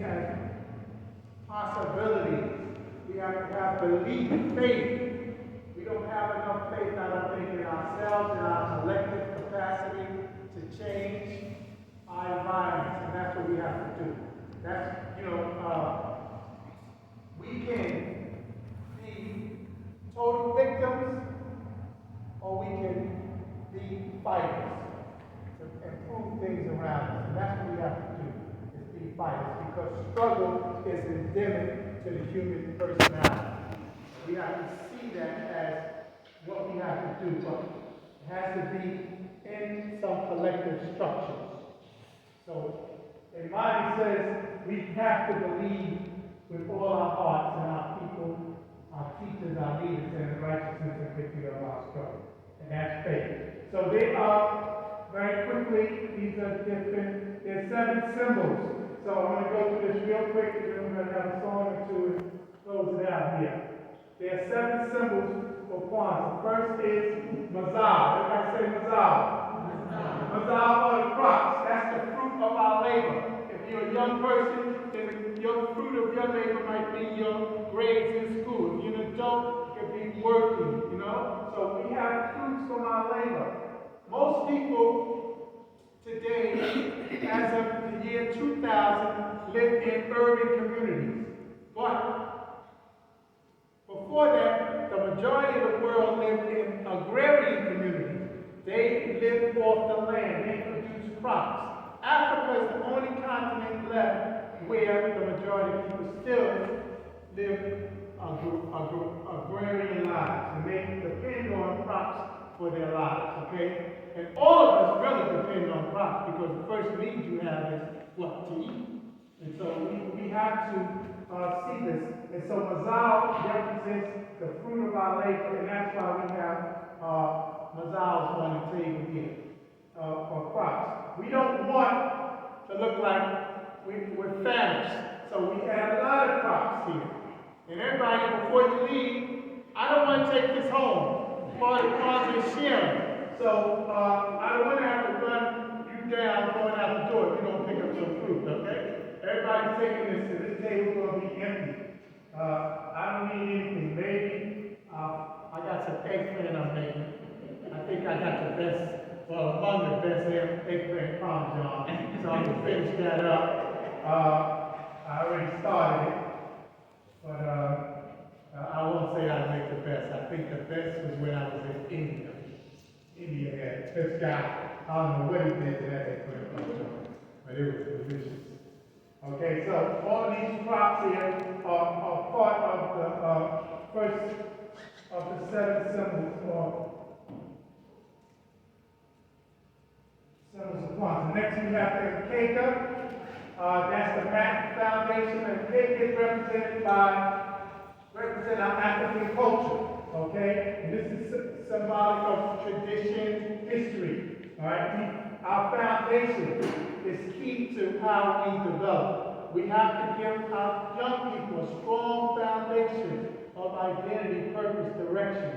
as possibilities. We have to have belief, faith. We don't have enough faith, I don't think, in ourselves, in our collective capacity to change our environments, and that's what we have to do. That's, we can be total victims, or we can be fighters to improve things around us. And that's what we have to do, is be fighters, because struggle is endemic to the human personality. We have to see that as what we have to do, but it has to be in some collective structures. So, and mine says we have to believe with all our hearts in our people, our teachers, our leaders, and the righteousness and victory of our struggle. And that's faith. So they are, very quickly, these are different, there's 7 symbols. So I'm going to go through this real quick, and then we're going to have a song or two and close it out here. There are 7 symbols for Kwanzaa. First is Mazal. Everybody say Mazal. Mazal are the crops. That's the fruit of our labor. If you're a young person, then your fruit of your labor might be your grades in school. If you're an adult, it could be working, So we have fruits from our labor. Most people today, as of the year 2000, live in urban communities. But before that, the majority of the world lived in agrarian communities. They lived off the land. They produced crops. Africa is the only continent left where the majority of people still live agrarian lives. And they depend on crops for their lives, okay? And all of us really depend on crops, because the first need you have is what? To eat. And so we have to see this. And so Mazal represents the fruit of our labor, and that's why we have Mazals on the table here for crops. We don't want to look like we're famished, so we have a lot of crops here. And everybody, before you leave, I don't want to take this home. Part of the Kwanzaa is sharing. So I don't want to have to run you down going out the door if you don't pick up some fruit, okay? Everybody's taking this, and this table's going to be empty. I don't need anything. Maybe I got some eggplant I'm making. I think I got the best, well, among the best eggplant parmesan. So I'm going to finish that up. I already started it. But I won't say I make the best. I think the best was when I was in India. India had this guy. I don't know what he did to that eggplant parmesan, but it was delicious. Okay, so all of these crops here are part of the first of the 7 symbols of Kwanzaa. Next we have the Keka. That's the Mac Foundation, and Keka is represented represent our African culture. Okay, and this is symbolic of tradition, history. All right, our foundation is key to how we develop. We have to give our young people a strong foundation of identity, purpose, direction,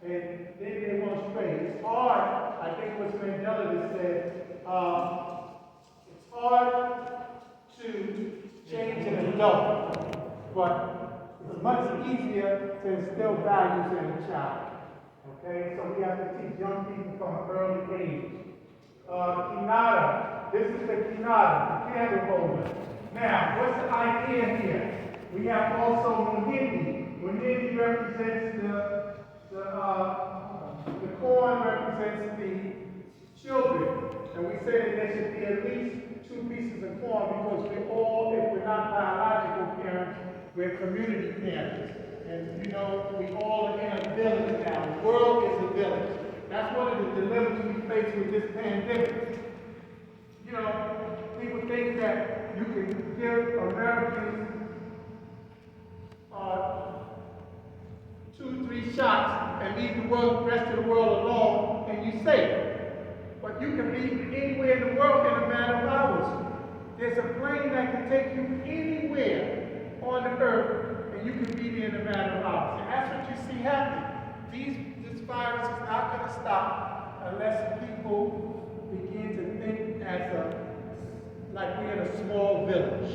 and then they won't stray. It's hard, I think what Mandela just said, it's hard to change an adult, but it's much easier to instill values in a child. Okay, so we have to teach young people from an early age. Kinada, this is the Kinada, the candle holder. Now, what's the idea here? We have also Muhindi. Muhindi represents the corn represents the children. And we say that there should be at least 2 pieces of corn, because we're all, if we're not biological parents, we're community parents. And we all are in a village now. The world is a village. That's one of the dilemmas we face with this pandemic. People think that you can give Americans 2, 3 shots and leave the rest of the world alone, and you're safe. But you can be anywhere in the world in a matter of hours. There's a plane that can take you anywhere on the earth, and you can be there in a matter of hours. And that's what you see happening. This virus is not going to stop unless people begin to think like we're in a small village.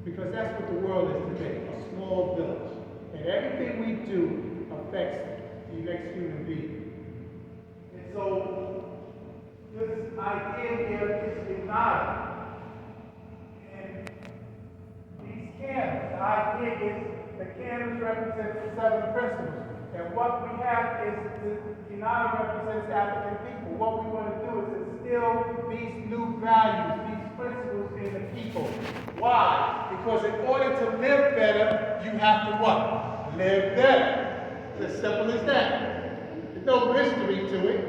Because that's what the world is today, a small village. And everything we do affects the next human being. And so, this idea here is ignited. And these candles, the idea is the candles represent the 7 principles. And what we have is the United represents African people. What we want to do is instill these new values, these principles in the people. Why? Because in order to live better, you have to what? Live better. It's as simple as that. There's no mystery to it.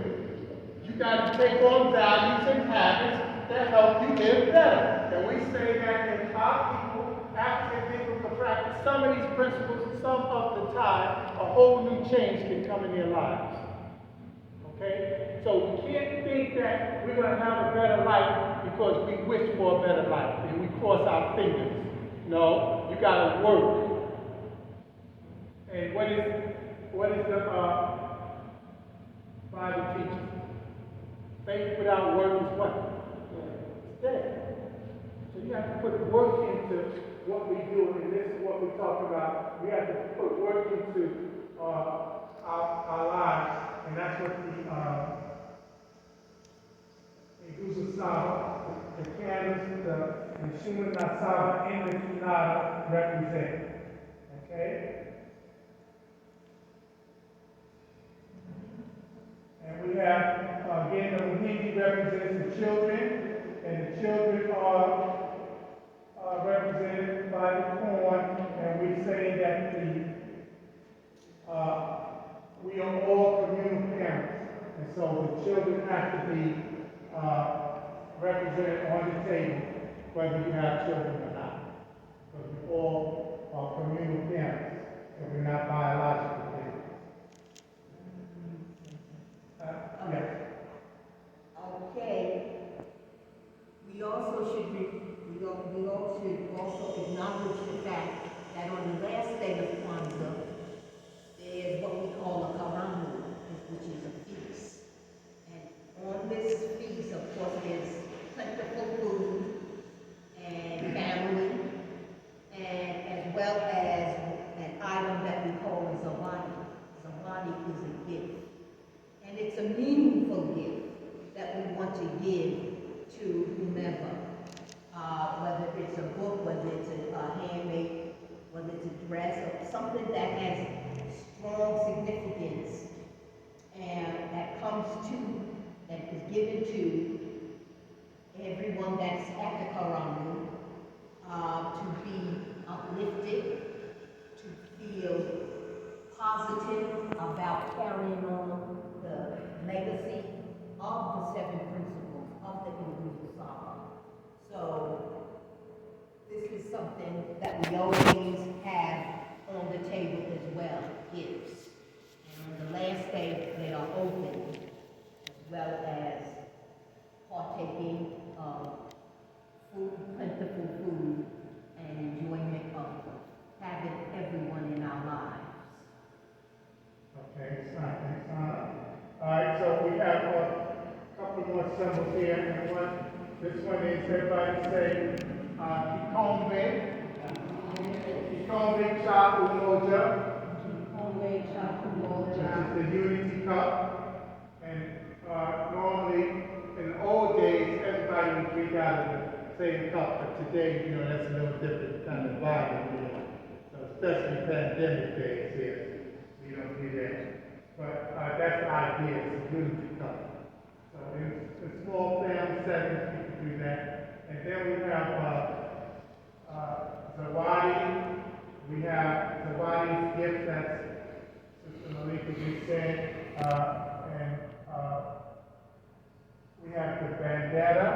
You got to take on values and habits that help you live better. And we say that in our people, African people can practice some of these principles some of the time, a whole new change can come in their lives. Okay? So we can't think that we're going to have a better life because we wish for a better life and we cross our fingers. No, you got to work. And what is the Bible teaches? Faith without work is what? It's dead. So you have to put work into what we do, and this is what we talk about. We have to put work into our lives, and that's what the Nguzo Saba, the candles, the Shuma Nasaba, and the Kinada represent. Okay? And we have, again, the Muhindi represents the children, and the children are represented by the corn, and we say that we are all communal parents, and so the children have to be represented on the table, whether you have children or not, because we all are communal parents, and we're not biological parents. Yes. Okay. We also should acknowledge the fact that on the last day of Kwanzaa, there's what we call a Karamu, which is a feast. And on this feast, of course, there's plentiful food and family, and as well as an item that we call a zawadi. Zawadi is a gift. And it's a meaningful gift that we want to give to whomever. Whether it's a book, whether it's a handmade, whether it's a dress, or something that has strong significance and that is given to everyone that's at the Karamu, to be uplifted, to feel positive about carrying on the legacy of the 7 principles of the Nguzo Saba. So this is something that we always have on the table as well, gifts. And on the last day, they are open, as well as partaking of food, plentiful food, and enjoyment of having everyone in our lives. Okay, thanks, Anna. All right, so we have a couple more symbols here, and this one is everybody say, Kikombe, Kikombe Cha Umoja, Kikombe Cha Umoja, which is the unity cup, and normally in the old days, everybody would drink out of the same cup, but today, that's a little different kind of vibe, so especially pandemic days here, we don't do that. But that's the idea, it's a unity cup. So in small family settings, you can do that. And then we have Zawadi. We have Zawadi's gift that Sister Malika just said. And we have the bandana,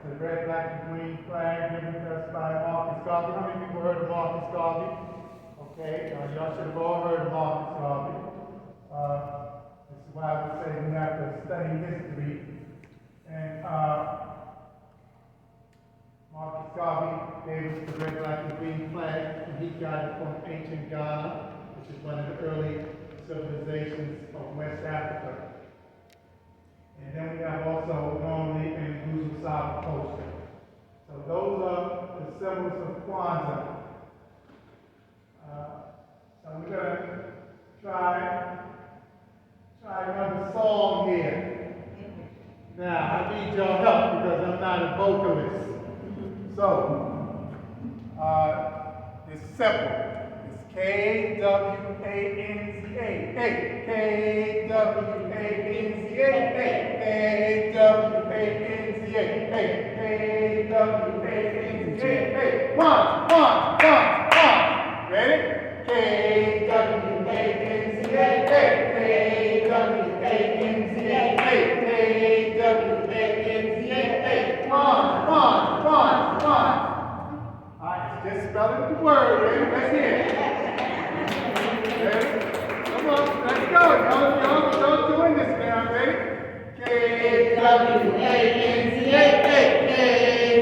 the red, black, and green flag given to us by Marcus Garvey. How many people heard of Marcus Garvey? Okay, y'all should have all heard of Marcus Garvey. This is why I would say we have to study history. And Marcus Garvey gave us the red, black, and green flag, and he got it from ancient Ghana, which is one of the early civilizations of West Africa. And then we have also normally an Nguzo Saba poster. So those are the symbols of Kwanzaa. So we're gonna try another song here. Now, I need your help because I'm not a vocalist. So, it's simple. It's K-W-A-N-Z-A. Hey, K-W-A-N-Z-A. Hey, K-W-A-N-Z-A. Hey, K-W-A-N-Z-A. Hey, one. Ready? K-W-A-N-Z-A. Hey, K-W-A-N-Z-A. Hey, K-W-A-N-Z-A. Hey, one. Alright, just spelling the word, ready? Let's hear it. Ready? Come on, let's go. Y'all doing this now, ready? K-W-A-N-Z-A. Hey,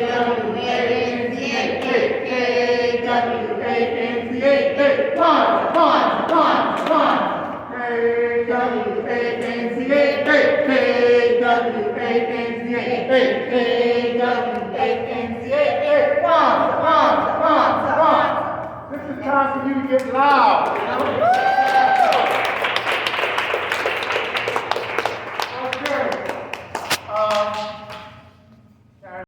K-W-A-N-Z-A. Hey, K-W-A-N-Z-A. Hey, one. K-W-A-N-Z-A. Hey, K-W-A-N-Z-A. Hey, K-W-A-N-Z-A. Hey, one. This is time for you to get loud.